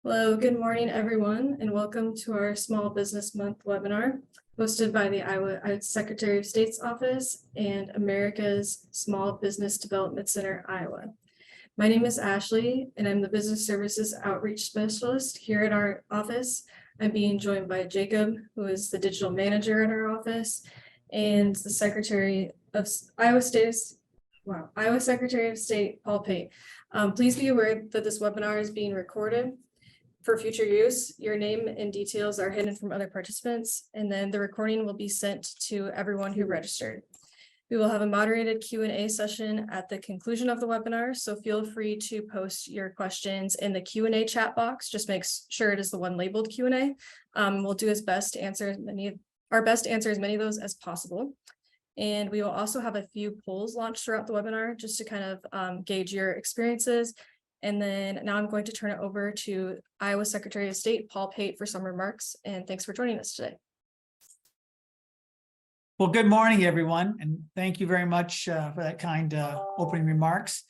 Hello, good morning, everyone, and welcome to our Small Business Month webinar hosted by the Iowa Secretary of State's Office and America's Small Business Development Center, Iowa. My name is Ashley, and I'm the Business Services Outreach Specialist here at our office. I'm being joined by Jacob, who is the Digital Manager at our office, and the Secretary of Iowa Secretary of State, Paul Pate. Please be aware that this webinar is being recorded for future use. Your name and details are hidden from other participants, and then the recording will be sent to everyone who registered. We will have a moderated Q&A session at the conclusion of the webinar, so feel free to post your questions in the Q&A chat box. Just make sure it is the one labeled Q&A. We'll do our best to answer as many of those as possible. And we will also have a few polls launched throughout the webinar just to kind of gauge your experiences. And then now I'm going to turn it over to Iowa Secretary of State, Paul Pate, for some remarks. And thanks for joining us today. Well, good morning, everyone. And thank you very much for that kind opening remarks.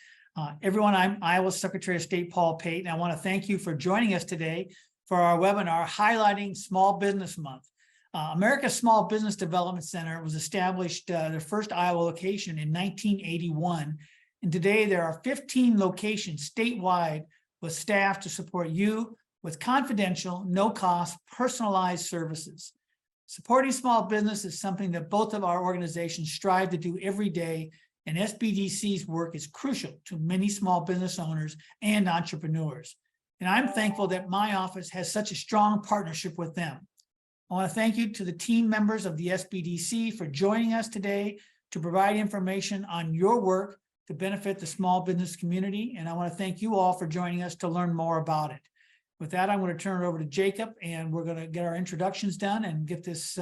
Everyone, I'm Iowa Secretary of State, Paul Pate, and I want to thank you for joining us today for our webinar highlighting Small Business Month. America's Small Business Development Center was established, their first Iowa location in 1981. And today there are 15 locations statewide with staff to support you with confidential, no-cost, personalized services. Supporting small business is something that both of our organizations strive to do every day, and SBDC's work is crucial to many small business owners and entrepreneurs. And I'm thankful that my office has such a strong partnership with them. I want to thank you to the team members of the SBDC for joining us today to provide information on your work to benefit the small business community. And I want to thank you all for joining us to learn more about it. With that, I'm going to turn it over to Jacob, and we're going to get our introductions done and get this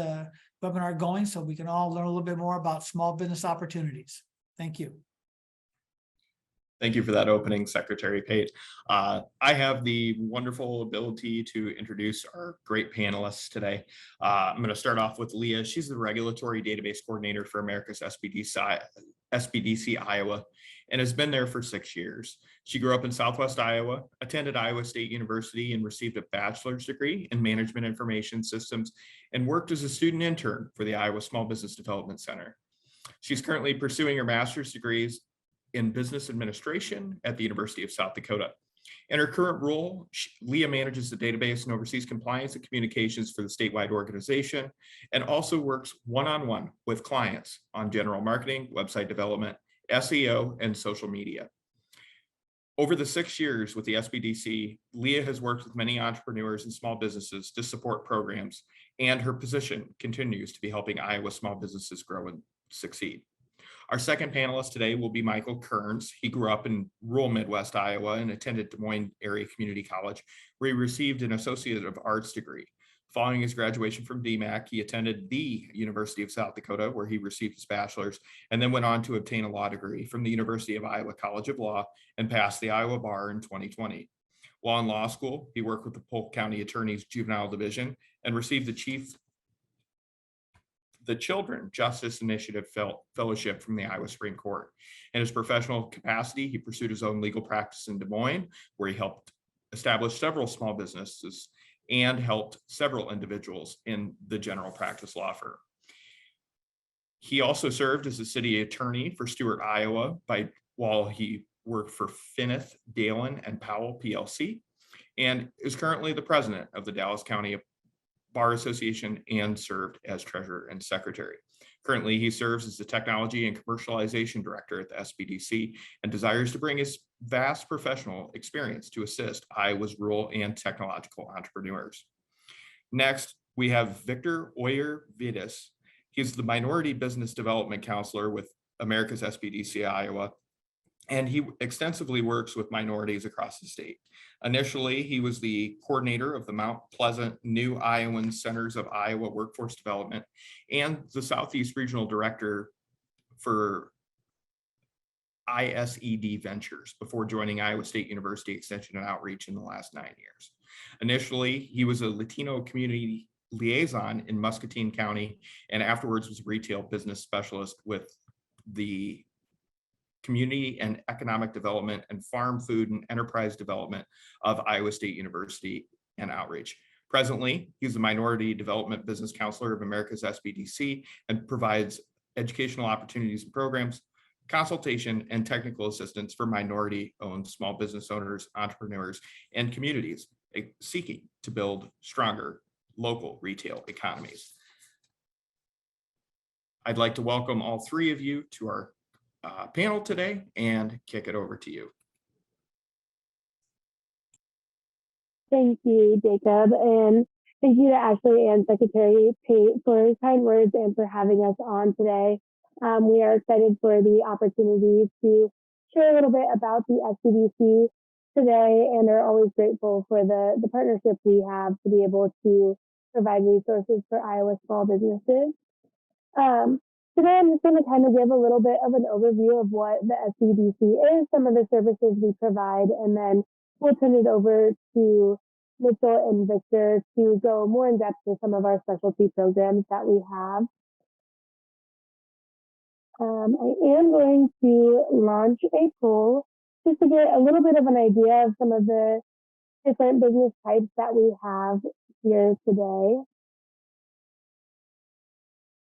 webinar going so we can all learn a little bit more about small business opportunities. Thank you. Thank you for that opening, Secretary Pate. I have the wonderful ability to introduce our great panelists today. I'm going to start off with Leah. She's the Regulatory Database Coordinator for America's SBDC Iowa, and has been there for 6 years. She grew up in Southwest Iowa, attended Iowa State University, and received a bachelor's degree in Management Information Systems, and worked as a student intern for the Iowa Small Business Development Center. She's currently pursuing her master's degrees in business administration at the University of South Dakota. In her current role, Leah manages the database and oversees compliance and communications for the statewide organization, and also works one-on-one with clients on general marketing, website development, SEO, and social media. Over the 6 years with the SBDC, Leah has worked with many entrepreneurs and small businesses to support programs, and her position continues to be helping Iowa small businesses grow and succeed. Our second panelist today will be Michael Kearns. He grew up in rural Midwest Iowa and attended Des Moines Area Community College, where he received an Associate of Arts degree. Following his graduation from DMAC, he attended the University of South Dakota, where he received his bachelor's, and then went on to obtain a law degree from the University of Iowa College of Law and passed the Iowa Bar in 2020. While in law school, he worked with the Polk County Attorney's Juvenile Division and received the Children Justice Initiative Fellowship from the Iowa Supreme Court. In his professional capacity, he pursued his own legal practice in Des Moines, where he helped establish several small businesses and helped several individuals in the general practice law firm. He also served as a city attorney for Stewart, Iowa, while he worked for Finnith, Dalen, and Powell PLC, and is currently the president of the Dallas County Bar Association and served as treasurer and secretary. Currently, he serves as the technology and commercialization director at the SBDC and desires to bring his vast professional experience to assist Iowa's rural and technological entrepreneurs. Next, we have Victor Oyer-Vidas. He's the Minority Business Development Counselor with America's SBDC Iowa, and he extensively works with minorities across the state. Initially, he was the coordinator of the Mount Pleasant New Iowan Centers of Iowa Workforce Development and the Southeast Regional Director for ISED Ventures before joining Iowa State University Extension and Outreach in the last 9 years. Initially, he was a Latino community liaison in Muscatine County, and afterwards was a retail business specialist with the Community and Economic Development and Farm, Food, and Enterprise Development of Iowa State University and Outreach. Presently, he's the Minority Development Business Counselor of America's SBDC and provides educational opportunities and programs, consultation, and technical assistance for minority-owned small business owners, entrepreneurs, and communities seeking to build stronger local retail economies. I'd like to welcome all three of you to our panel today and kick it over to you. Thank you, Jacob, and thank you to Ashley and Secretary Pate for kind words and for having us on today. We are excited for the opportunity to share a little bit about the SBDC today and are always grateful for the partnership we have to be able to provide resources for Iowa small businesses. Today, I'm just going to kind of give a little bit of an overview of what the SBDC is, some of the services we provide, and then we'll turn it over to Mitchell and Victor to go more in depth with some of our specialty programs that we have. I am going to launch a poll just to get a little bit of an idea of some of the different business types that we have here today.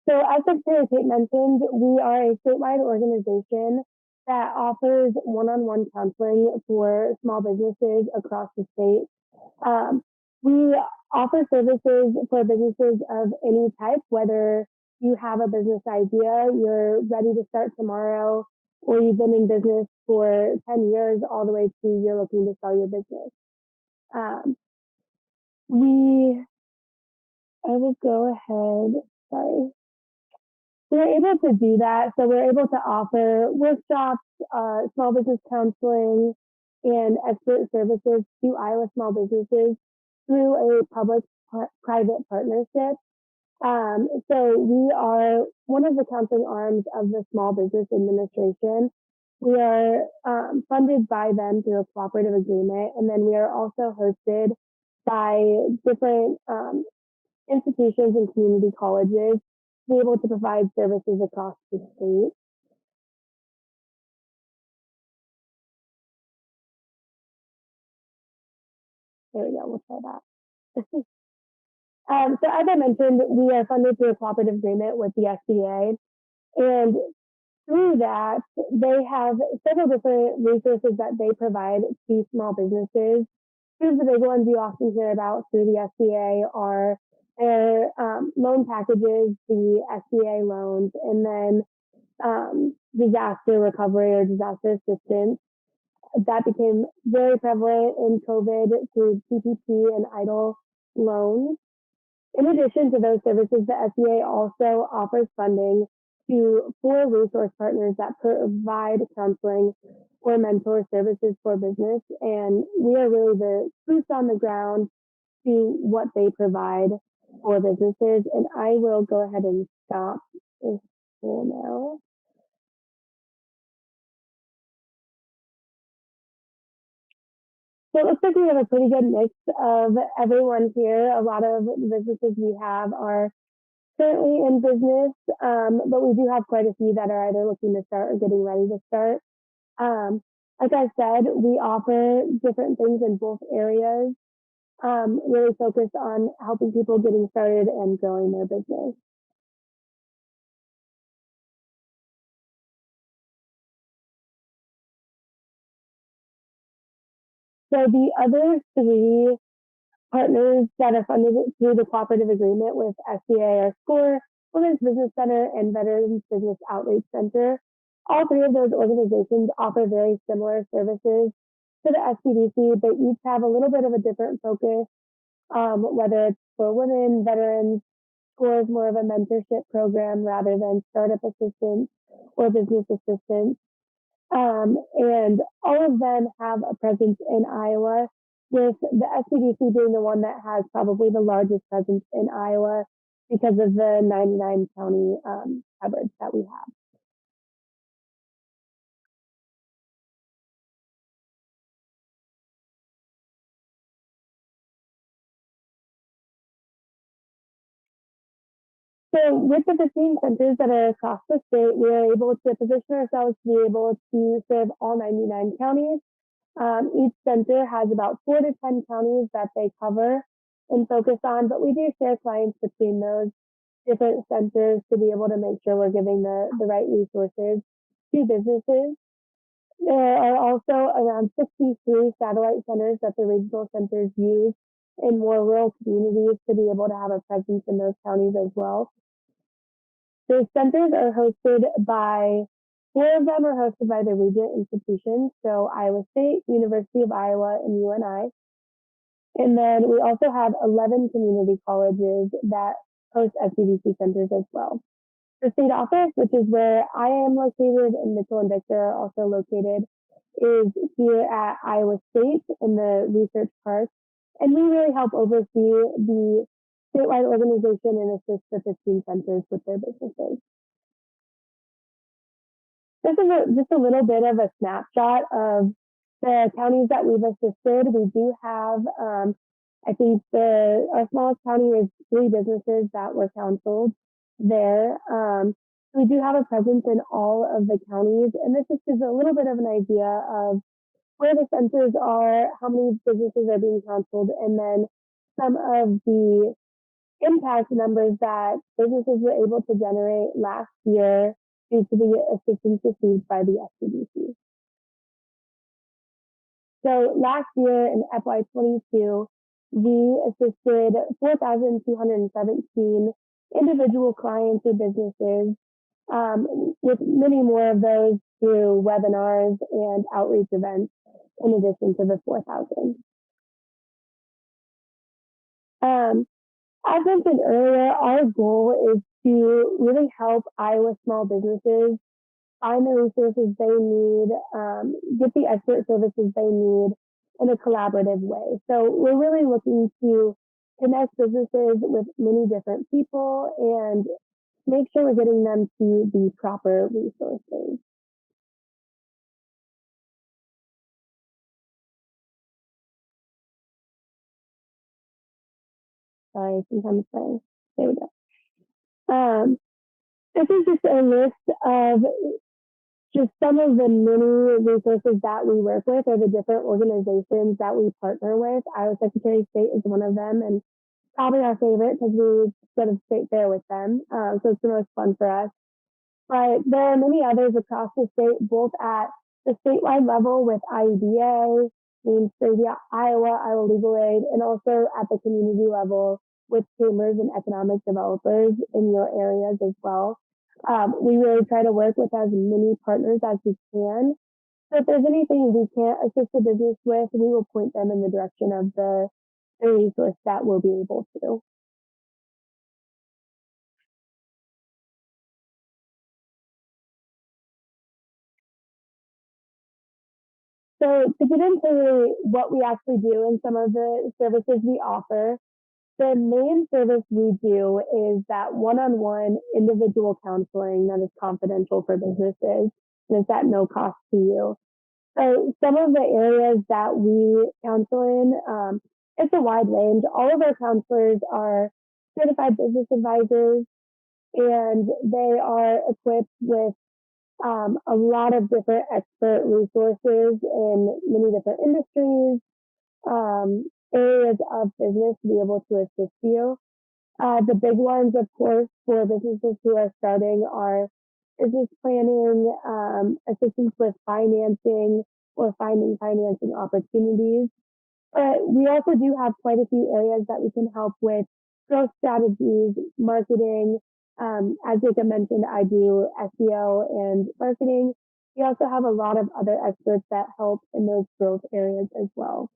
So as Secretary Pate mentioned, we are a statewide organization that offers one-on-one counseling for small businesses across the state. We offer services for businesses of any type, whether you have a business idea, you're ready to start tomorrow, or you've been in business for 10 years, all the way to you're looking to sell your business. I will go ahead, sorry. We're able to do that. So we're able to offer workshops, small business counseling, and expert services to Iowa small businesses through a public-private partnership. So we are one of the counseling arms of the Small Business Administration. We are funded by them through a cooperative agreement, and then we are also hosted by different institutions and community colleges to be able to provide services across the state. There we go, we'll try that. So as I mentioned, we are funded through a cooperative agreement with the SBA, and through that, they have several different resources that they provide to small businesses. Two of the big ones you often hear about through the SBA are their loan packages, the SBA loans, and then disaster recovery or disaster assistance. That became very prevalent in COVID through PPP and EIDL loans. In addition to those services, the SBA also offers funding to 4 resource partners that provide counseling or mentor services for business. And we are really the boots on the ground to what they provide for businesses. And I will go ahead and stop this poll now. So it looks like we have a pretty good mix of everyone here. A lot of the businesses we have are currently in business, but we do have quite a few that are either looking to start or getting ready to start. Like I said, we offer different things in both areas, really focused on helping people getting started and growing their business. So the other 3 partners that are funded through the cooperative agreement with SBA are SCORE, Women's Business Center, and Veterans Business Outreach Center. All 3 of those organizations offer very similar services to the SBDC, but each have a little bit of a different focus, whether it's for women, veterans. SCORE is more of a mentorship program rather than startup assistance or business assistance. And all of them have a presence in Iowa, with the SBDC being the one that has probably the largest presence in Iowa because of the 99 county coverage that we have. So with the 15 centers that are across the state, we are able to position ourselves to be able to serve all 99 counties. Each center has about 4 to 10 counties that they cover and focus on, but we do share clients between those different centers to be able to make sure we're giving the right resources to businesses. There are also around 63 satellite centers that the regional centers use in more rural communities to be able to have a presence in those counties as well. Those centers are hosted by, 4 of them are hosted by the Regent institutions, so Iowa State, University of Iowa, and UNI. And then we also have 11 community colleges that host SBDC centers as well. The state office, which is where I am located and Mitchell and Victor are also located, is here at Iowa State in the Research Park. And we really help oversee the statewide organization and assist the 15 centers with their businesses. This is just a little bit of a snapshot of the counties that we've assisted. We do have, I think our smallest county is 3 businesses that were counseled there. We do have a presence in all of the counties, and this just gives a little bit of an idea of where the centers are, how many businesses are being counseled, and then some of the impact numbers that businesses were able to generate last year due to the assistance received by the SBDC. So last year in FY22, we assisted 4,217 individual clients or businesses, with many more of those through webinars and outreach events in addition to the 4,000. As mentioned earlier, our goal is to really help Iowa small businesses find the resources they need, get the expert services they need in a collaborative way. So we're really looking to connect businesses with many different people and make sure we're getting them to the proper resources. Sorry, sometimes playing. There we go. This is just a list of just some of the many resources that we work with, or the different organizations that we partner with. Iowa Secretary of State is one of them, and probably our favorite because we go to the state fair with them. So it's the most fun for us. But there are many others across the state, both at the statewide level with IEDA, Main Street, Iowa Legal Aid, and also at the community level with chambers and economic developers in your areas as well. We really try to work with as many partners as we can. So if there's anything we can't assist the business with, we will point them in the direction of the resource that we'll be able to. So to get into really what we actually do and some of the services we offer, the main service we do is that one-on-one individual counseling that is confidential for businesses, and it's at no cost to you. So some of the areas that we counsel in, it's a wide range. All of our counselors are certified business advisors, and they are equipped with a lot of different expert resources in many different industries, areas of business to be able to assist you. The big ones, of course, for businesses who are starting are business planning, assistance with financing or finding financing opportunities. But we also do have quite a few areas that we can help with growth strategies, marketing. As Jacob mentioned, I do SEO and marketing. We also have a lot of other experts that help in those growth areas as well.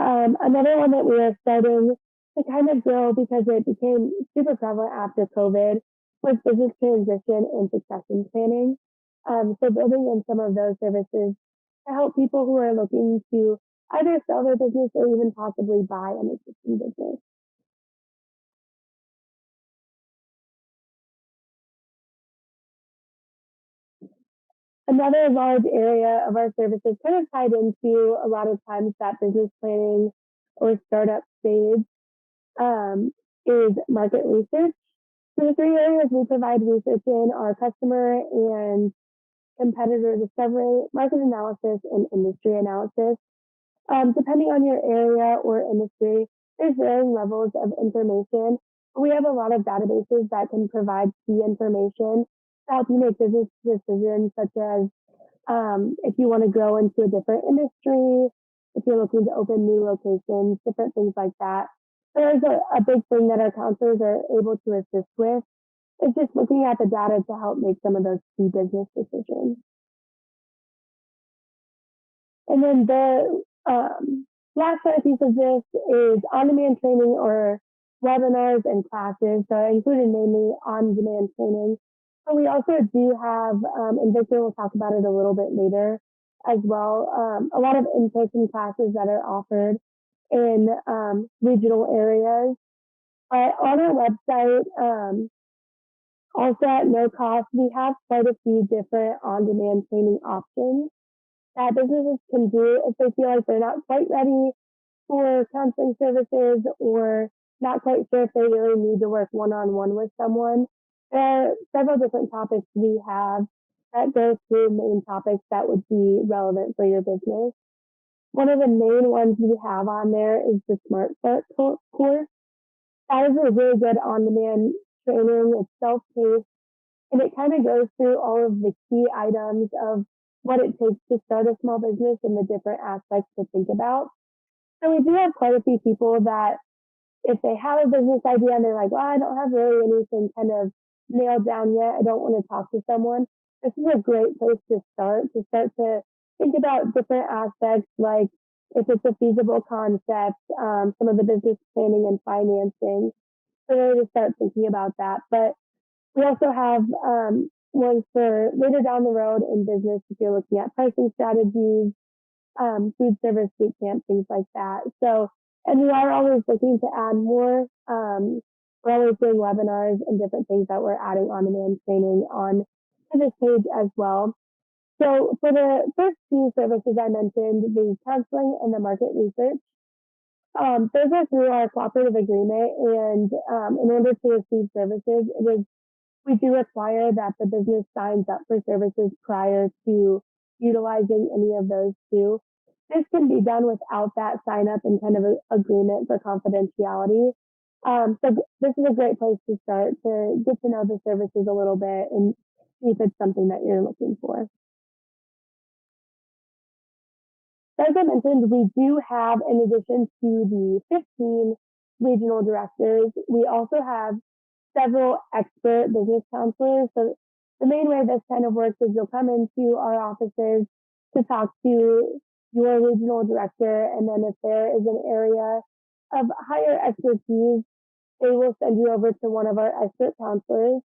Another one that we are starting to kind of grow because it became super prevalent after COVID was business transition and succession planning. So building in some of those services to help people who are looking to either sell their business or even possibly buy an existing business. Another large area of our services kind of tied into a lot of times that business planning or startup stage is market research. So the three areas we provide research in are customer and competitor discovery, market analysis, and industry analysis. Depending on your area or industry, there's varying levels of information. We have a lot of databases that can provide key information to help you make business decisions, such as if you want to grow into a different industry, if you're looking to open new locations, different things like that. There's a big thing that our counselors are able to assist with. It's just looking at the data to help make some of those key business decisions. And then the last piece of this is on-demand training or webinars and classes. So I included mainly on-demand training. But we also do have, and Victor will talk about it a little bit later as well, a lot of in-person classes that are offered in regional areas. On our website, also at no cost, we have quite a few different on-demand training options that businesses can do if they feel like they're not quite ready for counseling services or not quite sure if they really need to work one-on-one with someone. There are several different topics we have that go through main topics that would be relevant for your business. One of the main ones we have on there is the Smart Start course. That is a really good on-demand training. It's self-paced, and it kind of goes through all of the key items of what it takes to start a small business and the different aspects to think about. So we do have quite a few people that if they have a business idea and they're like, well, I don't have really anything kind of nailed down yet, I don't want to talk to someone, this is a great place to start to think about different aspects, like if it's a feasible concept, some of the business planning and financing, so really to start thinking about that. But we also have ones for later down the road in business if you're looking at pricing strategies, food service boot camp, things like that. So, and we are always looking to add more. We're always doing webinars and different things that we're adding on-demand training on to this page as well. So for the first two services I mentioned, the counseling and the market research, those are through our cooperative agreement. And in order to receive services, we do require that the business signs up for services prior to utilizing any of those two. This can be done without that sign up and kind of an agreement for confidentiality. So this is a great place to start to get to know the services a little bit and see if it's something that you're looking for. As I mentioned, we do have, in addition to the 15 regional directors, we also have several expert business counselors. So the main way this kind of works is you'll come into our offices to talk to your regional director, and then if there is an area of higher expertise, they will send you over to one of our expert counselors.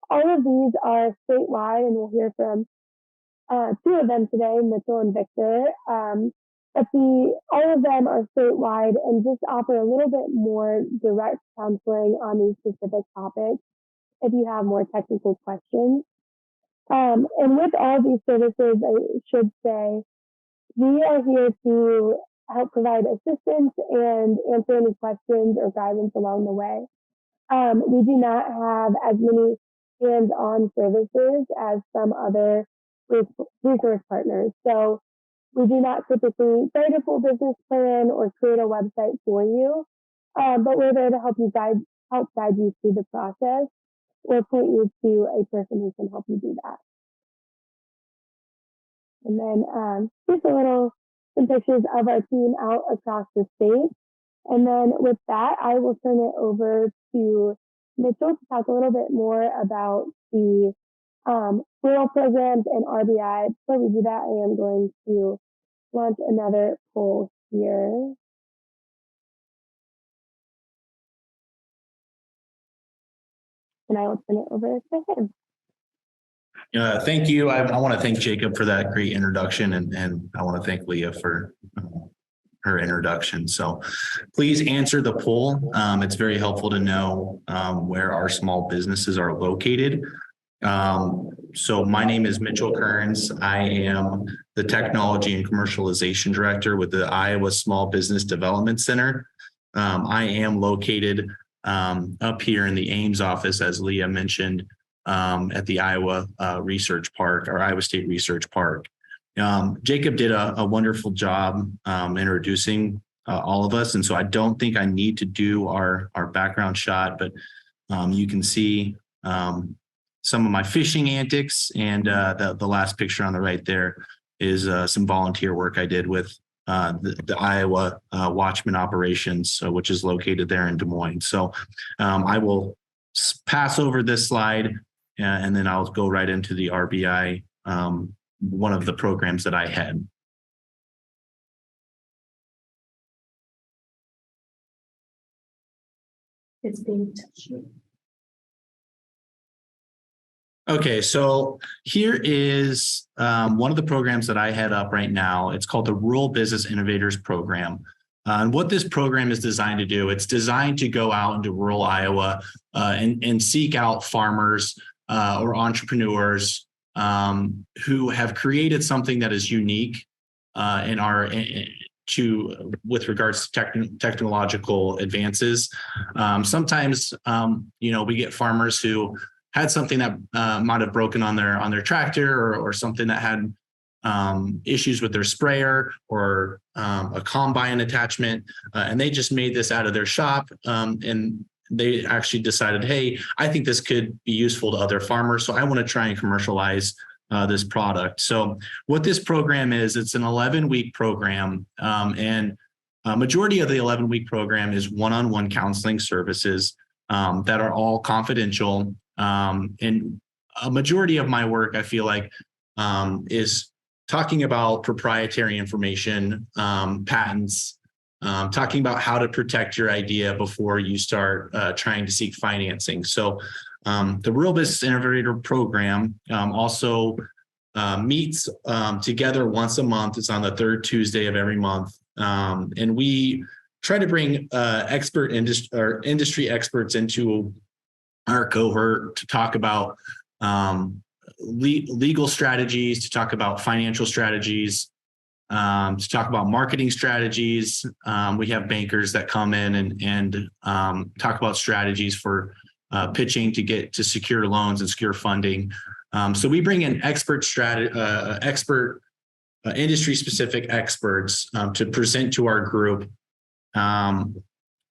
All of these are statewide, and we'll hear from two of them today, Mitchell and Victor. But all of them are statewide and just offer a little bit more direct counseling on these specific topics if you have more technical questions. And with all these services, I should say, we are here to help provide assistance and answer any questions or guidance along the way. We do not have as many hands-on services as some other resource partners. So we do not typically write a full business plan or create a website for you, but we're there to help guide you through the process or point you to a person who can help you do that. And then just some pictures of our team out across the state. And then with that, I will turn it over to Mitchell to talk a little bit more about the rural programs and RBI. Before we do that, I am going to launch another poll here. And I will turn it over to him. Thank you. I want to thank Jacob for that great introduction, and I want to thank Leah for her introduction. So please answer the poll. It's very helpful to know where our small businesses are located. So my name is Mitchell Kearns. I am the Technology and Commercialization Director with the Iowa Small Business Development Center. I am located up here in the Ames office, as Leah mentioned, at the Iowa Research Park or Iowa State Research Park. Jacob did a wonderful job introducing all of us. And so I don't think I need to do our background shot, but you can see some of my fishing antics. And the last picture on the right there is some volunteer work I did with the Iowa Watchman Operations, which is located there in Des Moines. So I will pass over this slide and then I'll go right into the RBI, one of the programs that I had. It's being touched. Okay, so here is one of the programs that I head up right now. It's called the Rural Business Innovators Program. And what this program is designed to do, it's designed to go out into rural Iowa and seek out farmers or entrepreneurs who have created something that is unique with regards to technological advances. Sometimes, we get farmers who had something that might have broken on their tractor or something that had issues with their sprayer or a combine attachment, and they just made this out of their shop, and they actually decided, hey, I think this could be useful to other farmers, so I want to try and commercialize this product. So what this program is, it's an 11-week program, and a majority of the 11-week program is one-on-one counseling services that are all confidential. And a majority of my work, I feel like, is talking about proprietary information, patents, talking about how to protect your idea before you start trying to seek financing. So the Rural Business Innovator Program also meets together once a month. It's on the third Tuesday of every month. And we try to bring industry experts into our cohort to talk about legal strategies, to talk about financial strategies, to talk about marketing strategies. We have bankers that come in and talk about strategies for pitching to secure loans and secure funding. So we bring in industry-specific experts to present to our group.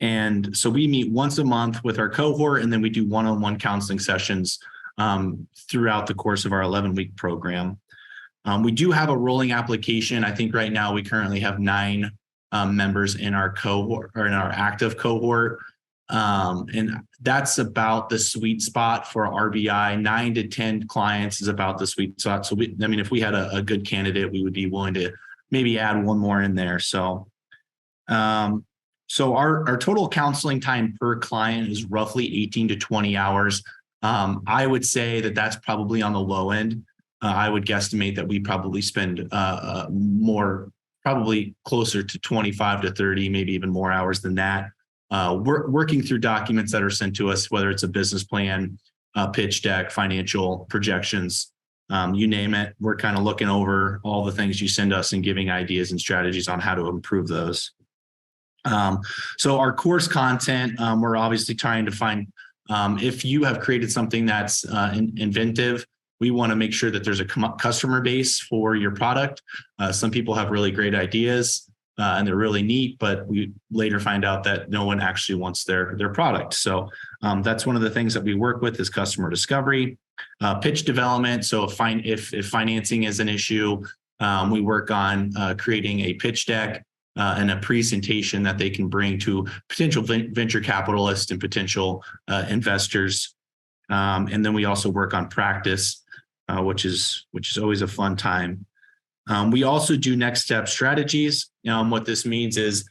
And so we meet once a month with our cohort, and then we do one-on-one counseling sessions throughout the course of our 11-week program. We do have a rolling application. I think right now we currently have 9 members in our cohort or in our active cohort. And that's about the sweet spot for RBI. 9 to 10 clients is about the sweet spot. So if we had a good candidate, we would be willing to maybe add one more in there. So our total counseling time per client is roughly 18 to 20 hours. I would say that that's probably on the low end. I would guesstimate that we probably spend probably closer to 25 to 30, maybe even more hours than that, working through documents that are sent to us, whether it's a business plan, pitch deck, financial projections, you name it. We're kind of looking over all the things you send us and giving ideas and strategies on how to improve those. So our course content, we're obviously trying to find, if you have created something that's inventive, we want to make sure that there's a customer base for your product. Some people have really great ideas and they're really neat, but we later find out that no one actually wants their product. So that's one of the things that we work with is customer discovery, pitch development. So if financing is an issue, we work on creating a pitch deck and a presentation that they can bring to potential venture capitalists and potential investors. And then we also work on practice, which is always a fun time. We also do next step strategies. What this means is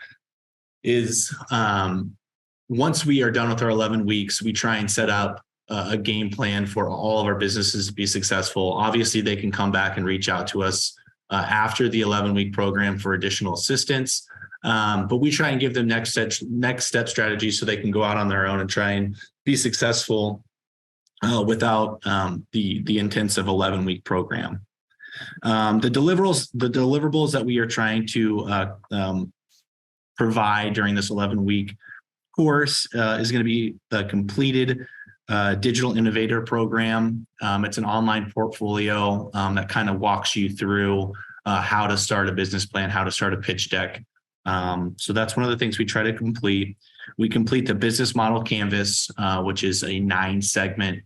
once we are done with our 11 weeks, we try and set up a game plan for all of our businesses to be successful. Obviously, they can come back and reach out to us after the 11-week program for additional assistance. But we try and give them next step strategies so they can go out on their own and try and be successful without the intensive 11-week program. The deliverables that we are trying to provide during this 11-week course is going to be the completed Digital Innovator Program. It's an online portfolio that kind of walks you through how to start a business plan, how to start a pitch deck. So that's one of the things we try to complete. We complete the business model canvas, which is a 9-segment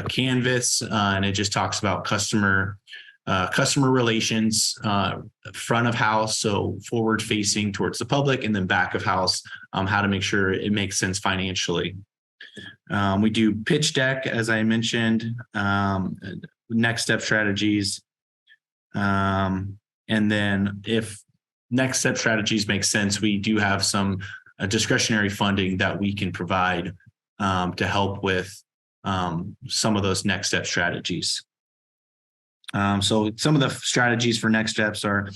canvas, and it just talks about customer relations, front of house, so forward facing towards the public, and then back of house, how to make sure it makes sense financially. We do pitch deck, as I mentioned, next step strategies. And then if next step strategies make sense, we do have some discretionary funding that we can provide to help with some of those next step strategies. So some of the strategies for next steps are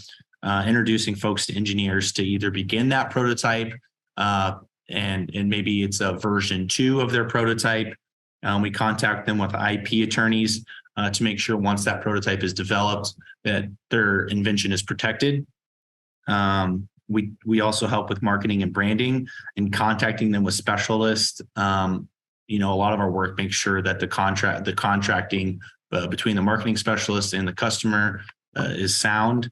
introducing folks to engineers to either begin that prototype and maybe it's a version 2 of their prototype. We contact them with IP attorneys to make sure once that prototype is developed that their invention is protected. We also help with marketing and branding and contacting them with specialists. You know, a lot of our work makes sure that the contracting between the marketing specialist and the customer is sound.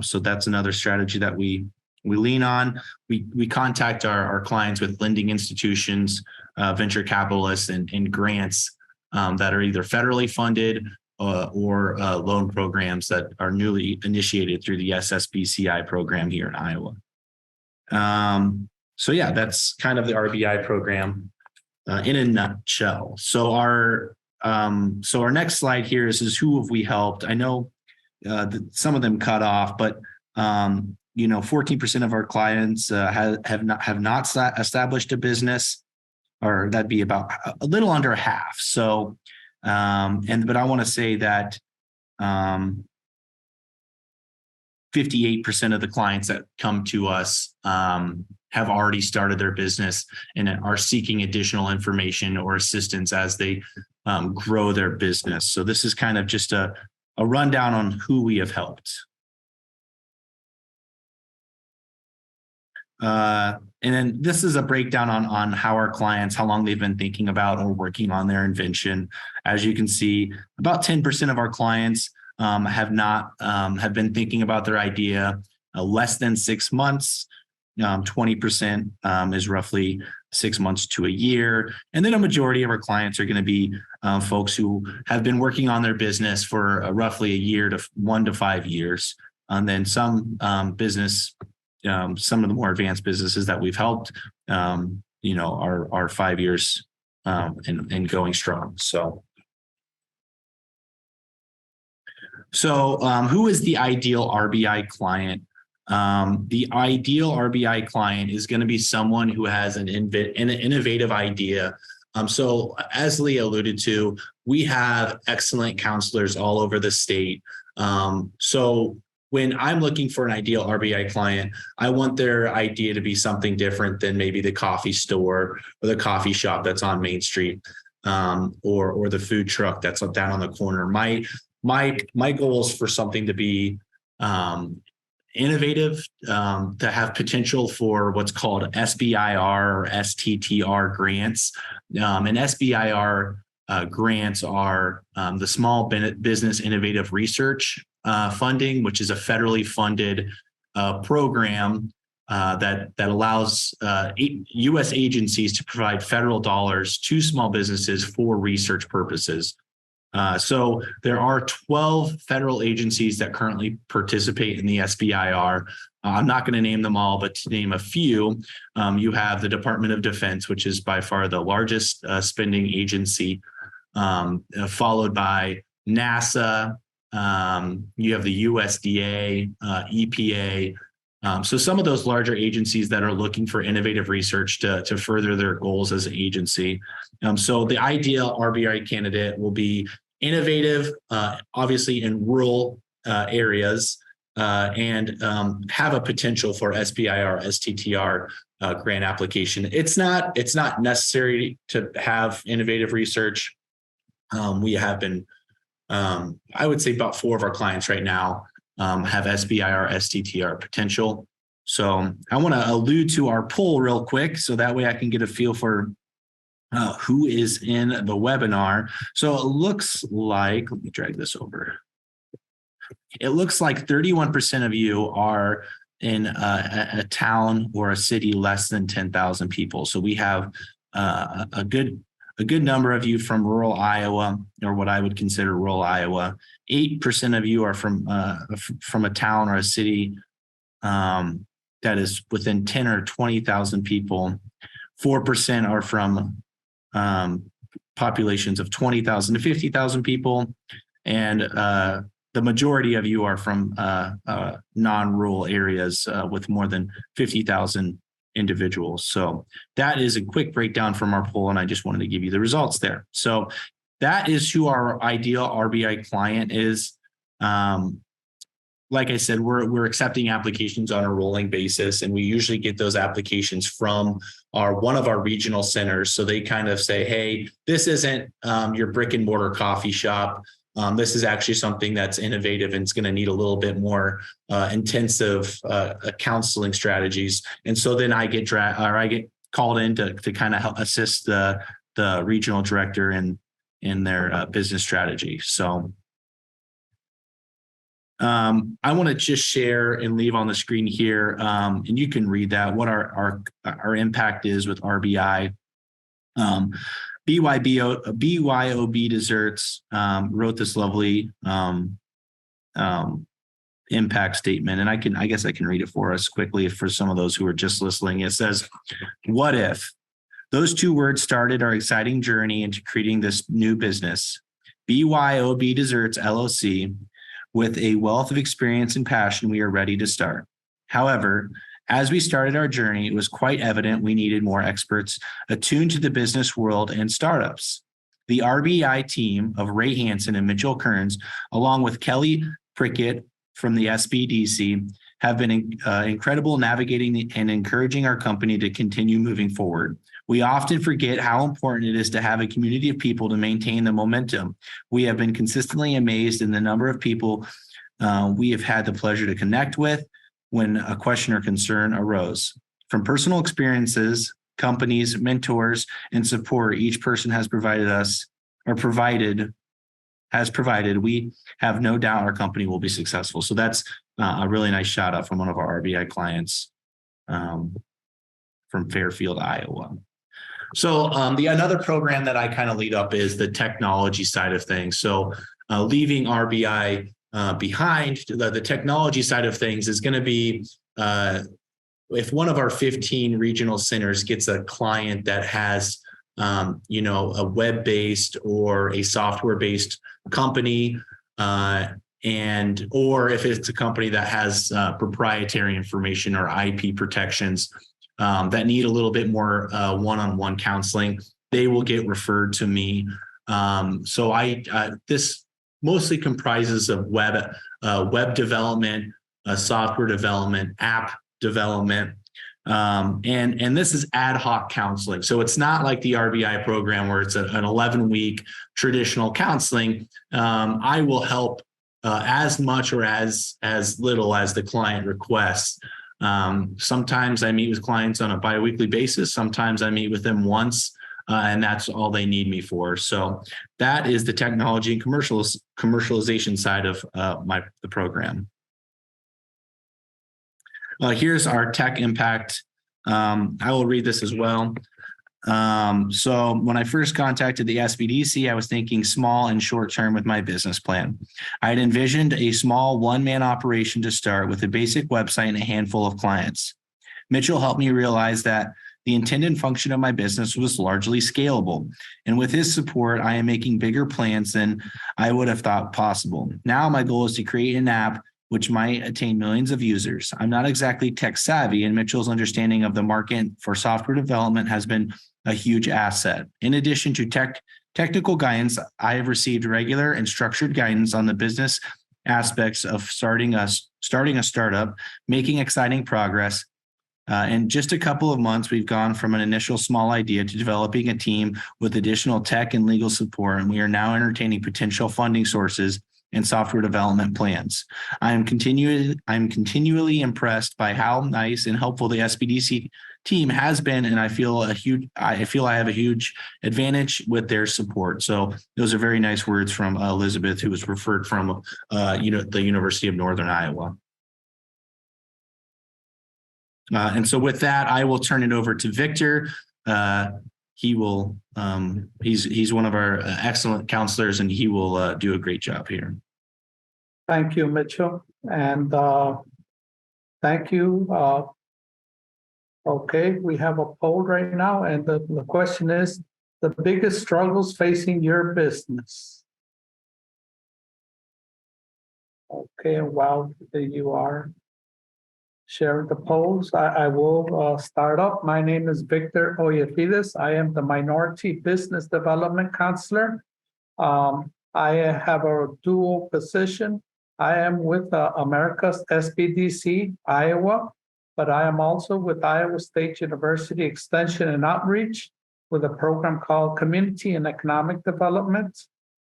So that's another strategy that we lean on. We contact our clients with lending institutions, venture capitalists, and grants that are either federally funded or loan programs that are newly initiated through the SBDC program here in Iowa. So yeah, that's kind of the RBI program in a nutshell. So our next slide here is who have we helped? I know some of them cut off, but you know, 14% of our clients have not established a business, or that'd be about a little under half. So, but I want to say that 58% of the clients that come to us have already started their business and are seeking additional information or assistance as they grow their business. So this is kind of just a rundown on who we have helped. And then this is a breakdown on how our clients, how long they've been thinking about or working on their invention. As you can see, about 10% of our clients have been thinking about their idea less than 6 months. 20% is roughly 6 months to a year. And then a majority of our clients are going to be folks who have been working on their business for roughly a year to 1 to 5 years. And then some some of the more advanced businesses that we've helped, you know, are 5 years and going strong. So who is the ideal RBI client? The ideal RBI client is going to be someone who has an innovative idea. So as Leah alluded to, we have excellent counselors all over the state. So when I'm looking for an ideal RBI client, I want their idea to be something different than maybe the coffee store or the coffee shop that's on Main Street, or the food truck that's down on the corner. My goal is for something to be innovative, to have potential for what's called SBIR or STTR grants. And SBIR grants are the Small Business Innovative Research funding, which is a federally funded program that allows U.S. agencies to provide federal dollars to small businesses for research purposes. So there are 12 federal agencies that currently participate in the SBIR. I'm not going to name them all, but to name a few, you have the Department of Defense, which is by far the largest spending agency, followed by NASA. You have the USDA, EPA. So some of those larger agencies that are looking for innovative research to further their goals as an agency. So the ideal RBI candidate will be innovative, obviously in rural areas, and have a potential for SBIR, STTR grant application. It's not necessary to have innovative research. We have been, I would say about 4 of our clients right now have SBIR, STTR potential. So I want to allude to our poll real quick, so that way I can get a feel for who is in the webinar. So it looks like, let me drag this over. It looks like 31% of you are in a town or a city less than 10,000 people. So we have a good number of you from rural Iowa, or what I would consider rural Iowa. 8% of you are from a town or a city that is within 10 or 20,000 people. 4% are from populations of 20,000 to 50,000 people, and the majority of you are from non-rural areas with more than 50,000 individuals. So that is a quick breakdown from our poll, and I just wanted to give you the results there. So that is who our ideal RBI client is. Like I said, we're accepting applications on a rolling basis, and we usually get those applications from one of our regional centers. So they kind of say, hey, this isn't your brick and mortar coffee shop. This is actually something that's innovative and it's going to need a little bit more intensive counseling strategies. And so then I get called in to kind of help assist the regional director in their business strategy. So I want to just share and leave on the screen here, and you can read that, what our impact is with RBI. BYOB Desserts wrote this lovely impact statement, and I guess I can read it for us quickly for some of those who are just listening. It says, what if those two words started our exciting journey into creating this new business, BYOB Desserts LLC. With a wealth of experience and passion, we are ready to start. However, as we started our journey, it was quite evident we needed more experts attuned to the business world and startups. The RBI team of Ray Hansen and Mitchell Kearns, along with Kelly Prickett from the SBDC, have been incredible navigating and encouraging our company to continue moving forward. We often forget how important it is to have a community of people to maintain the momentum. We have been consistently amazed in the number of people we have had the pleasure to connect with when a question or concern arose. From personal experiences, companies, mentors, and support each person has provided, we have no doubt our company will be successful. So that's a really nice shout out from one of our RBI clients from Fairfield, Iowa. So another program that I kind of lead up is the technology side of things. So leaving RBI behind, the technology side of things is going to be if one of our 15 regional centers gets a client that has a web-based or a software-based company, or if it's a company that has proprietary information or IP protections that need a little bit more one-on-one counseling, they will get referred to me. So this mostly comprises of web development, software development, app development, and this is ad hoc counseling. So it's not like the RBI program where it's an 11-week traditional counseling. I will help as much or as little as the client requests. Sometimes I meet with clients on a biweekly basis. Sometimes I meet with them once, and that's all they need me for. So that is the technology and commercialization side of the program. Here's our tech impact. I will read this as well. So when I first contacted the SBDC, I was thinking small and short term with my business plan. I had envisioned a small one-man operation to start with a basic website and a handful of clients. Mitchell helped me realize that the intended function of my business was largely scalable. And with his support, I am making bigger plans than I would have thought possible. Now my goal is to create an app which might attain millions of users. I'm not exactly tech savvy, and Mitchell's understanding of the market for software development has been a huge asset. In addition to technical guidance, I have received regular and structured guidance on the business aspects of starting a startup, making exciting progress. In just a couple of months, we've gone from an initial small idea to developing a team with additional tech and legal support, and we are now entertaining potential funding sources and software development plans. I'm continually impressed by how nice and helpful the SBDC team has been, and I feel I have a huge advantage with their support. So those are very nice words from Elizabeth, who was referred from the University of Northern Iowa. And so with that, I will turn it over to Victor. He will, he's one of our excellent counselors, and he will do a great job here. Thank you, Mitchell, and thank you. Okay, we have a poll right now, and the question is, the biggest struggles facing your business. Okay, and while you are sharing the polls, I will start up. My name is Victor Oyefides. I am the Minority Business Development Counselor. I have a dual position. I am with America's SBDC, Iowa, but I am also with Iowa State University Extension and Outreach with a program called Community and Economic Development.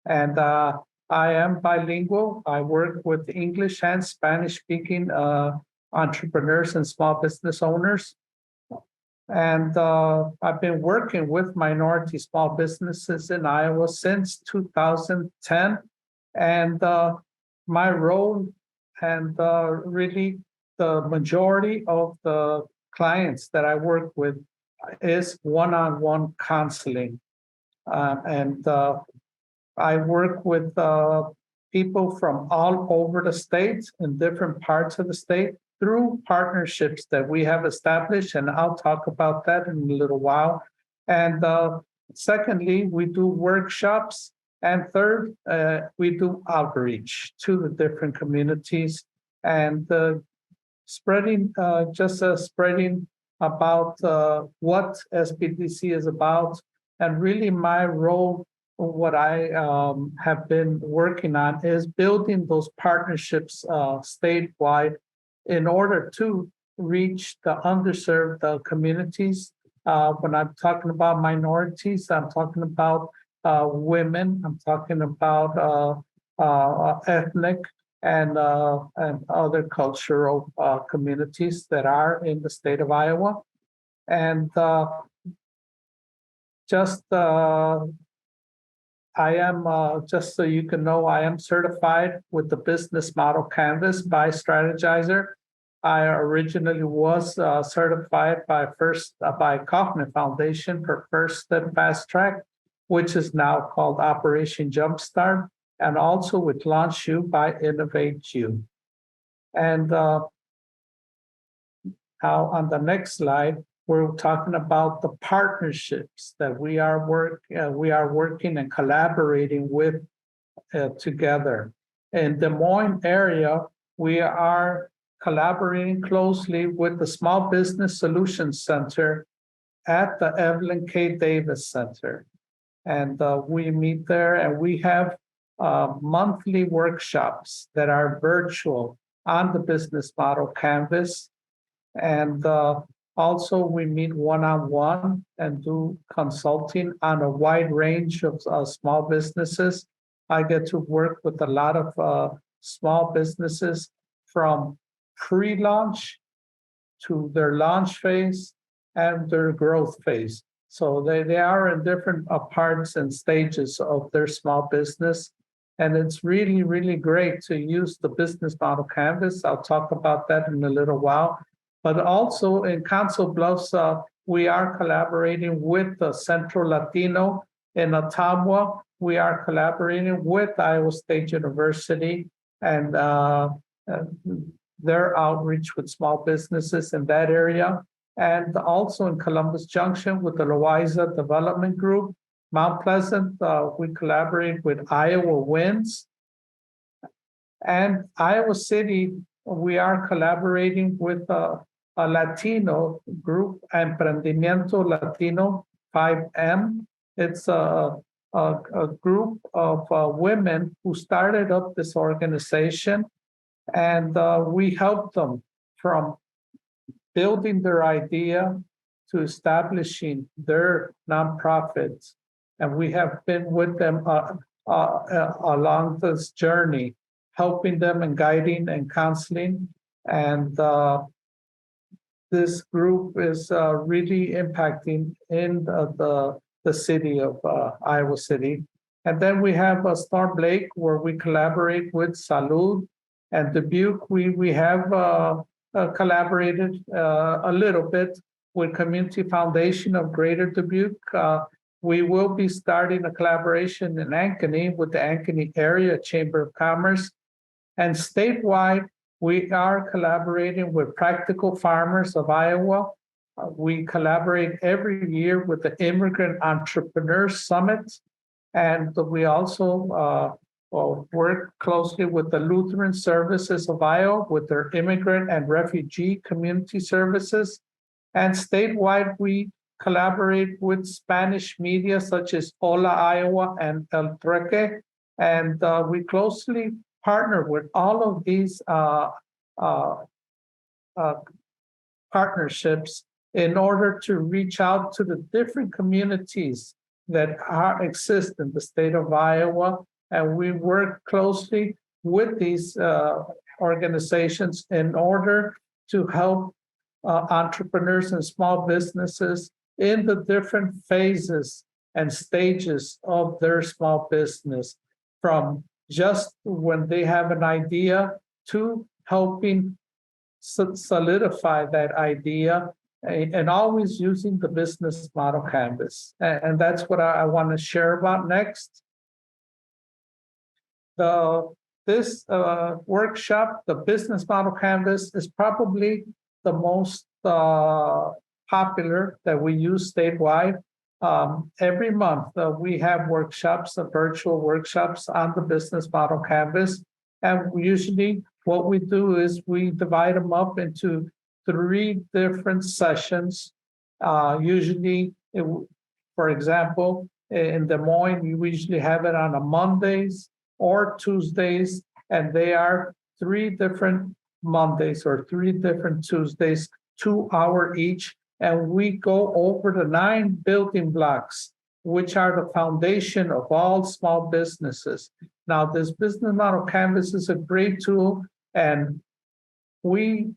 And I am bilingual. I work with English and Spanish-speaking entrepreneurs and small business owners. And I've been working with minority small businesses in Iowa since 2010. And my role and really the majority of the clients that I work with is one-on-one counseling. And I work with people from all over the state in different parts of the state through partnerships that we have established, and I'll talk about that in a little while. And secondly, we do workshops. And third, we do outreach to the different communities and spreading about what SBDC is about. And really my role, what I have been working on is building those partnerships statewide in order to reach the underserved communities. When I'm talking about minorities, I'm talking about women, I'm talking about ethnic and other cultural communities that are in the state of Iowa. And I am, just so you can know, I am certified with the Business Model Canvas by Strategizer. I originally was certified by Kaufman Foundation for First Step Fast Track, which is now called Operation Jumpstart, and also with LaunchU by InnovateU. And now on the next slide, we're talking about the partnerships that we are working and collaborating with together. In Des Moines area, we are collaborating closely with the Small Business Solutions Center at the Evelyn K. Davis Center. And we meet there, and we have monthly workshops that are virtual on the Business Model Canvas. And also, we meet one-on-one and do consulting on a wide range of small businesses. I get to work with a lot of small businesses from pre-launch to their launch phase and their growth phase. So they are in different parts and stages of their small business. And it's really, really great to use the Business Model Canvas. I'll talk about that in a little while. But also in Council Bluffs, we are collaborating with the Central Latino in Ottawa. We are collaborating with Iowa State University and their outreach with small businesses in that area. And also in Columbus Junction with the Louisa Development Group. Mount Pleasant, we collaborate with Iowa Winds. And Iowa City, we are collaborating with a Latino group, Emprendimiento Latino 5M. It's a group of women who started up this organization, and we helped them from building their idea to establishing their nonprofits. And we have been with them along this journey, helping them and guiding and counseling. And this group is really impacting in the city of Iowa City. And then we have Storm Lake, where we collaborate with Salud and Dubuque. We have collaborated a little bit with Community Foundation of Greater Dubuque. We will be starting a collaboration in Ankeny with the Ankeny Area Chamber of Commerce. And statewide, we are collaborating with Practical Farmers of Iowa. We collaborate every year with the Immigrant Entrepreneur Summit. And we also work closely with the Lutheran Services of Iowa with their immigrant and refugee community services. And statewide, we collaborate with Spanish media such as Hola Iowa and El Treque. And we closely partner with all of these partnerships in order to reach out to the different communities that exist in the state of Iowa. And we work closely with these organizations in order to help entrepreneurs and small businesses in the different phases and stages of their small business, from just when they have an idea to helping solidify that idea, and always using the business model canvas. And that's what I want to share about next. This workshop, the business model canvas, is probably the most popular that we use statewide. Every month we have workshops, virtual workshops on the business model canvas. And usually what we do is we divide them up into 3 different sessions. Usually, for example, in Des Moines, we usually have it on a Mondays or Tuesdays, and they are 3 different Mondays or 3 different Tuesdays, 2 hours each. And we go over the 9 building blocks, which are the foundation of all small businesses. Now, this business model canvas is a great tool, and we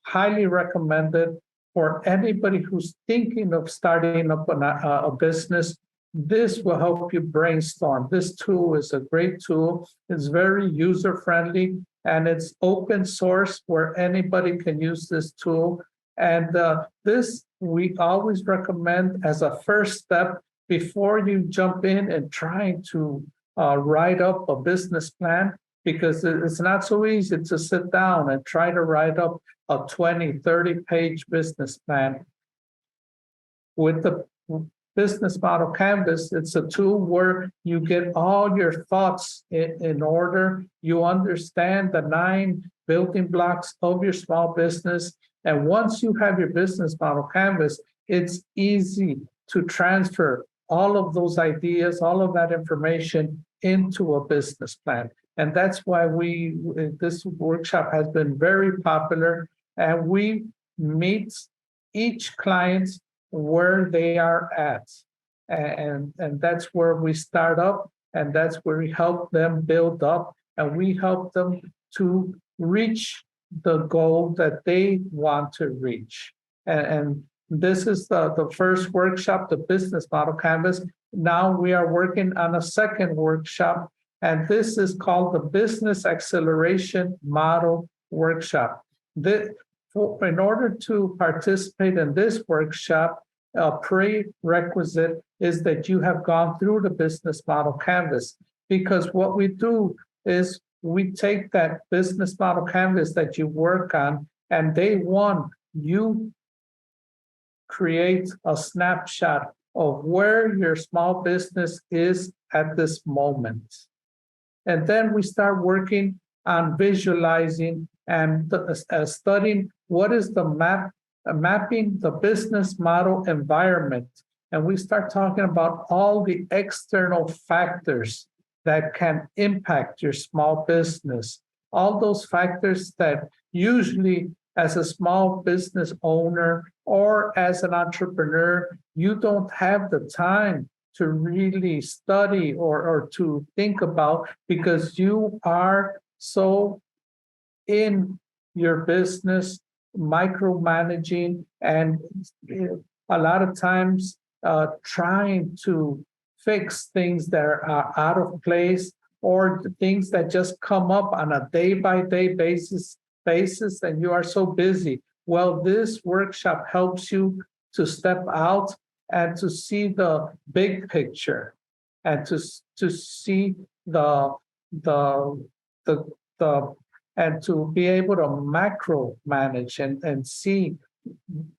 highly recommend it for anybody who's thinking of starting up a business. This will help you brainstorm. This tool is a great tool. It's very user-friendly, and it's open source where anybody can use this tool. And this we always recommend as a first step before you jump in and trying to write up a business plan, because it's not so easy to sit down and try to write up a 20, 30-page business plan. With the business model canvas, it's a tool where you get all your thoughts in order. You understand the 9 building blocks of your small business. And once you have your business model canvas, it's easy to transfer all of those ideas, all of that information into a business plan. And that's why this workshop has been very popular, and we meet each client where they are at. And that's where we start up, and that's where we help them build up, and we help them to reach the goal that they want to reach. And this is the first workshop, the business model canvas. Now we are working on a second workshop, and this is called the Business Acceleration Model Workshop. In order to participate in this workshop, a prerequisite is that you have gone through the business model canvas, because what we do is we take that business model canvas that you work on, and day 1, you create a snapshot of where your small business is at this moment. And then we start working on visualizing and studying what is the mapping the business model environment. And we start talking about all the external factors that can impact your small business. All those factors that usually as a small business owner or as an entrepreneur, you don't have the time to really study or to think about, because you are so in your business, micromanaging, and a lot of times trying to fix things that are out of place, or the things that just come up on a day-by-day basis, and you are so busy. Well, this workshop helps you to step out and to see the big picture, and to see the and to be able to macro manage and see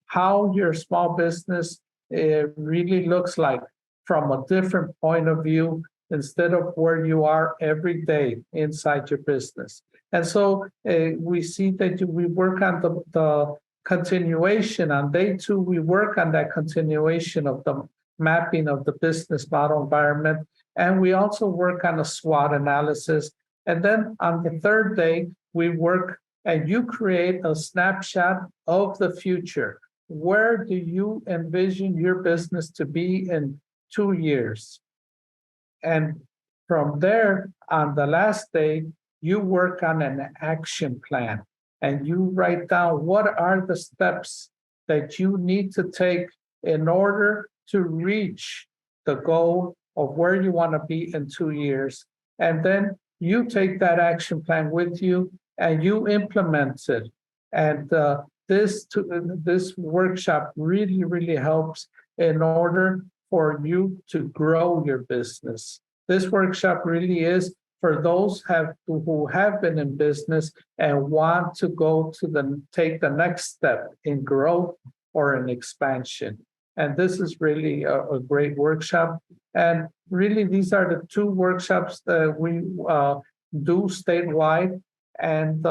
how your small business really looks like from a different point of view, instead of where you are every day inside your business. And so we see that we work on the continuation. On day 2, we work on that continuation of the mapping of the business model environment. And we also work on a SWOT analysis. And then on the 3rd day, we work and you create a snapshot of the future. Where do you envision your business to be in 2 years? And from there, on the last day, you work on an action plan and you write down what are the steps that you need to take in order to reach the goal of where you want to be in 2 years. And then you take that action plan with you and you implement it. And this workshop really helps in order for you to grow your business. This workshop really is for those who have been in business and want to take the next step in growth or in expansion. And this is really a great workshop. And really, these are the 2 workshops that we do statewide. And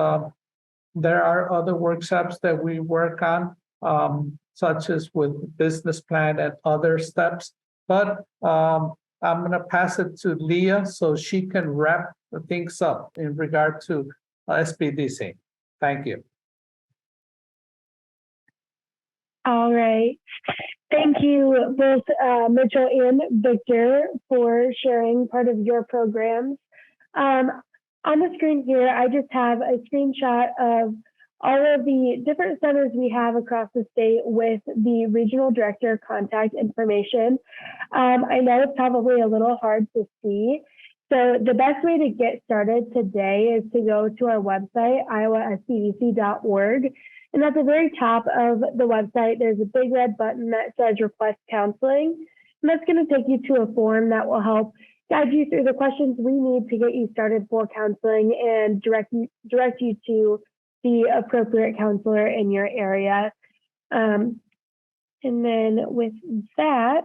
there are other workshops that we work on, such as with business plan and other steps. But I'm going to pass it to Leah so she can wrap things up in regard to SBDC. Thank you. All right. Thank you, both Mitchell and Victor, for sharing part of your programs. On the screen here, I just have a screenshot of all of the different centers we have across the state with the regional director contact information. I know it's probably a little hard to see. So the best way to get started today is to go to our website, iowasbdc.org. And at the very top of the website, there's a big red button that says request counseling. And that's going to take you to a form that will help guide you through the questions we need to get you started for counseling and direct you to the appropriate counselor in your area. And then with that,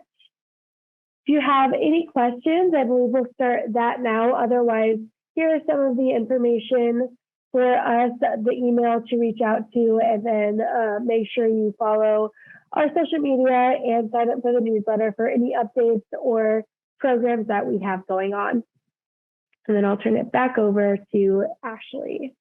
if you have any questions, I believe we'll start that now. Otherwise, here are some of the information for us, the email to reach out to, and then make sure you follow our social media and sign up for the newsletter for any updates or programs that we have going on. And then I'll turn it back over to Ashley.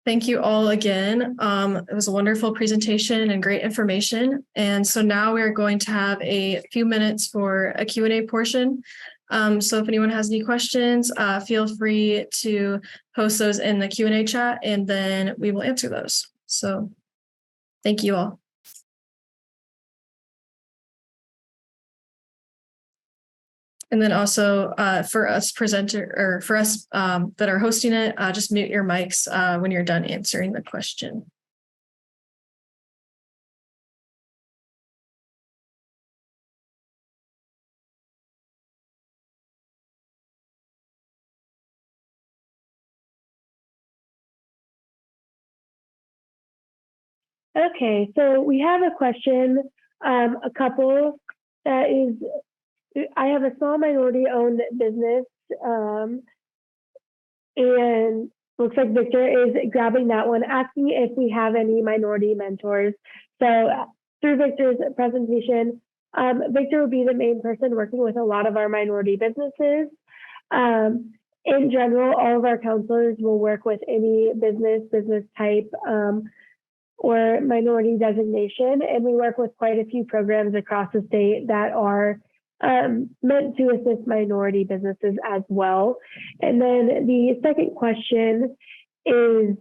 Thank you all again. It was a wonderful presentation and great information. And so now we're going to have a few minutes for a Q&A portion. So if anyone has any questions, feel free to post those in the Q&A chat and then we will answer those. So thank you all. And then also for us that are hosting it, just mute your mics when you're done answering the question. Okay, so we have a question, a couple that is, I have a small minority-owned business, and looks like Victor is grabbing that one, asking if we have any minority mentors. So through Victor's presentation, Victor will be the main person working with a lot of our minority businesses. In general, all of our counselors will work with any business type. or minority designation. And we work with quite a few programs across the state that are meant to assist minority businesses as well. And then the second question is,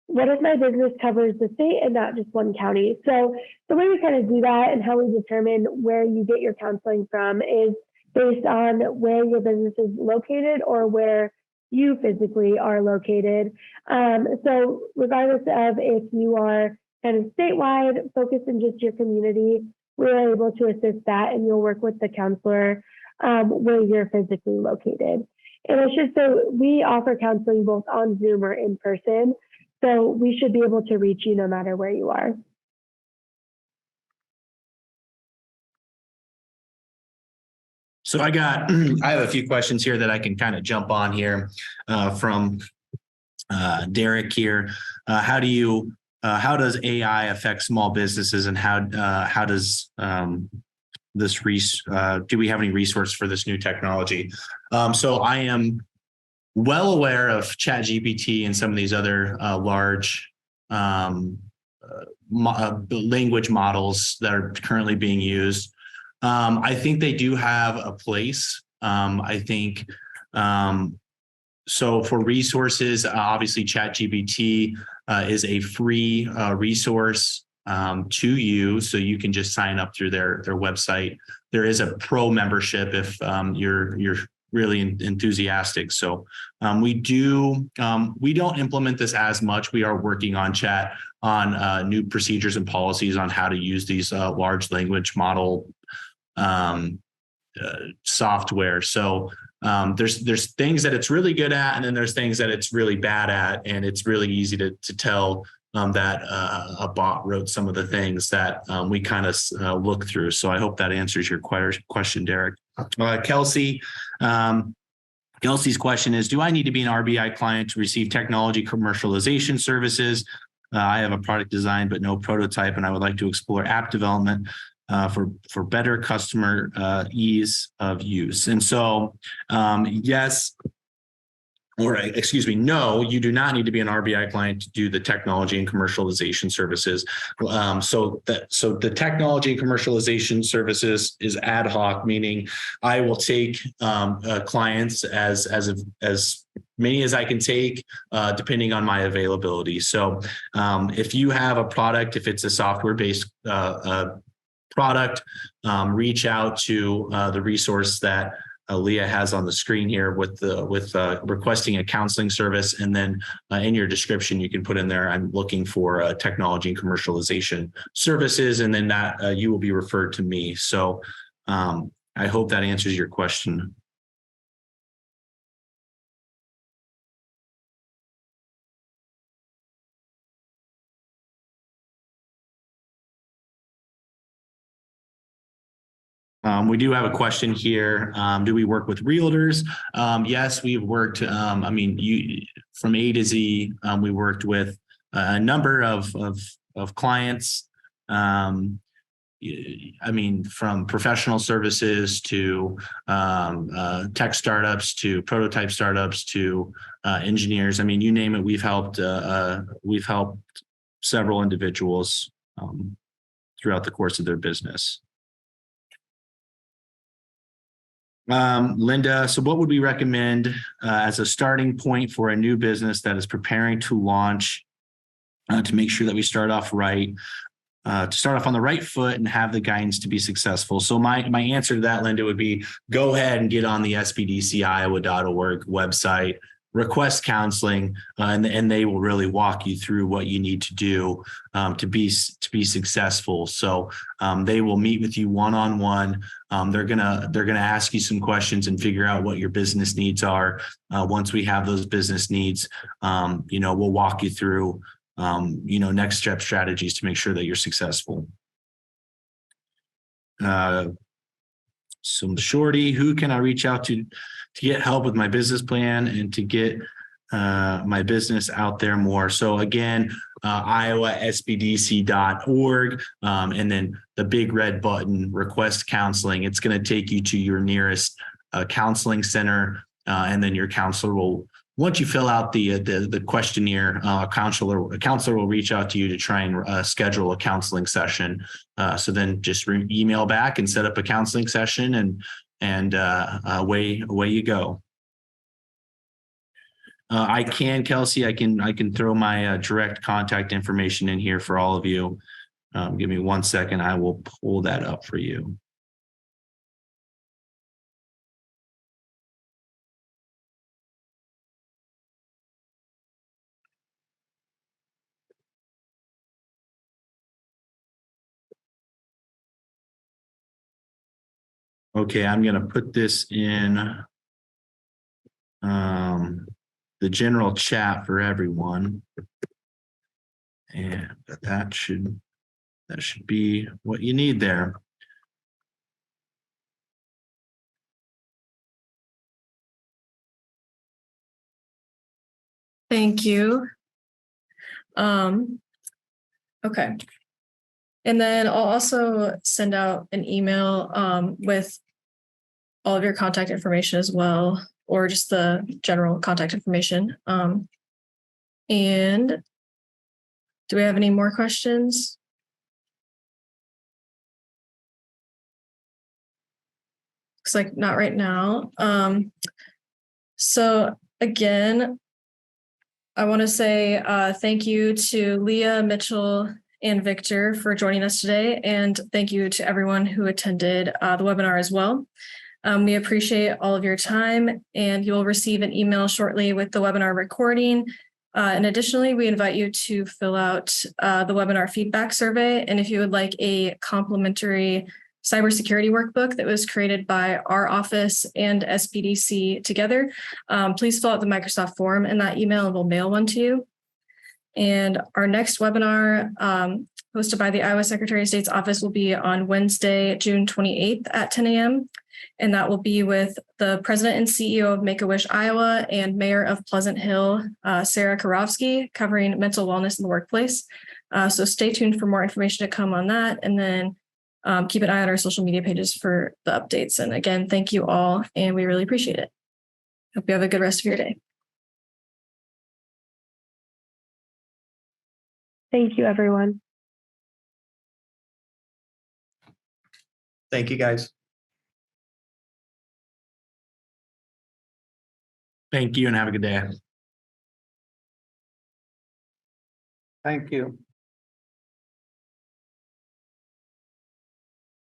what if my business covers the state and not just one county? So the way we kind of do that and how we determine where you get your counseling from is based on where your business is located or where you physically are located. So regardless of if you are kind of statewide, focused in just your community, we're able to assist that, and you'll work with the counselor where you're physically located. And I should say we offer counseling both on Zoom or in person, so we should be able to reach you no matter where you are. So I have a few questions here that I can kind of jump on here from Derek here. How does AI affect small businesses, and how does do we have any resource for this new technology? So I am well aware of ChatGPT and some of these other large language models that are currently being used. I think they do have a place. I think so for resources, obviously ChatGPT is a free resource to you, so you can just sign up through their website. There is a pro membership if you're really enthusiastic. So we don't implement this as much. We are working on new procedures and policies on how to use these large language model software. So there's things that it's really good at, and then there's things that it's really bad at, and it's really easy to tell that a bot wrote some of the things that we kind of look through. So I hope that answers your question, Derek. Kelsey's question is, do I need to be an RBI client to receive technology commercialization services? I have a product design but no prototype, and I would like to explore app development for better customer ease of use. And so, yes, or excuse me, no, you do not need to be an RBI client to do the technology and commercialization services. So the technology and commercialization services is ad hoc, meaning I will take clients as many as I can take, depending on my availability. So if you have a product, if it's a software-based product, reach out to the resource that Leah has on the screen here with requesting a counseling service. And then in your description, you can put in there, I'm looking for technology and commercialization services, and then that you will be referred to me. So I hope that answers your question. We do have a question here. Do we work with realtors? Yes, we've worked. From A to Z, we worked with a number of clients. From professional services to tech startups to prototype startups to engineers. You name it. We've helped several individuals throughout the course of their business. Linda, so what would we recommend as a starting point for a new business that is preparing to launch to make sure that we start off right, to start off on the right foot and have the guidance to be successful? So my answer to that, Linda, would be go ahead and get on the SBDCiowa.org website, request counseling, and they will really walk you through what you need to do to be successful. So they will meet with you one-on-one. They're gonna ask you some questions and figure out what your business needs are. Once we have those business needs, we'll walk you through next step strategies to make sure that you're successful. Some shorty, who can I reach out to get help with my business plan and to get my business out there more? So again, iowasbdc.org, and then the big red button, request counseling. It's going to take you to your nearest counseling center, and then your counselor will once you fill out the questionnaire, a counselor will reach out to you to try and schedule a counseling session. So then just email back and set up a counseling session, and away you go. Kelsey, I can throw my direct contact information in here for all of you. Give me 1 second. I will pull that up for you. Okay, I'm going to put this in the general chat for everyone. And that should be what you need there. Thank you. Okay. And then I'll also send out an email with all of your contact information as well, or just the general contact information. And do we have any more questions? Looks like not right now. So again, I want to say thank you to Leah, Mitchell, and Victor for joining us today. And thank you to everyone who attended the webinar as well. We appreciate all of your time, and you'll receive an email shortly with the webinar recording. And additionally, we invite you to fill out the webinar feedback survey. And if you would like a complimentary cybersecurity workbook that was created by our office and SBDC together, please fill out the Microsoft form in that email and we'll mail one to you. And our next webinar hosted by the Iowa Secretary of State's office will be on Wednesday, June 28th at 10 a.m. And that will be with the president and CEO of Make-A-Wish Iowa and mayor of Pleasant Hill, Sarah Karofsky, covering mental wellness in the workplace. So stay tuned for more information to come on that. And then keep an eye on our social media pages for the updates. And again, thank you all, and we really appreciate it. Hope you have a good rest of your day. Thank you, everyone. Thank you, guys. Thank you and have a good day. Thank you.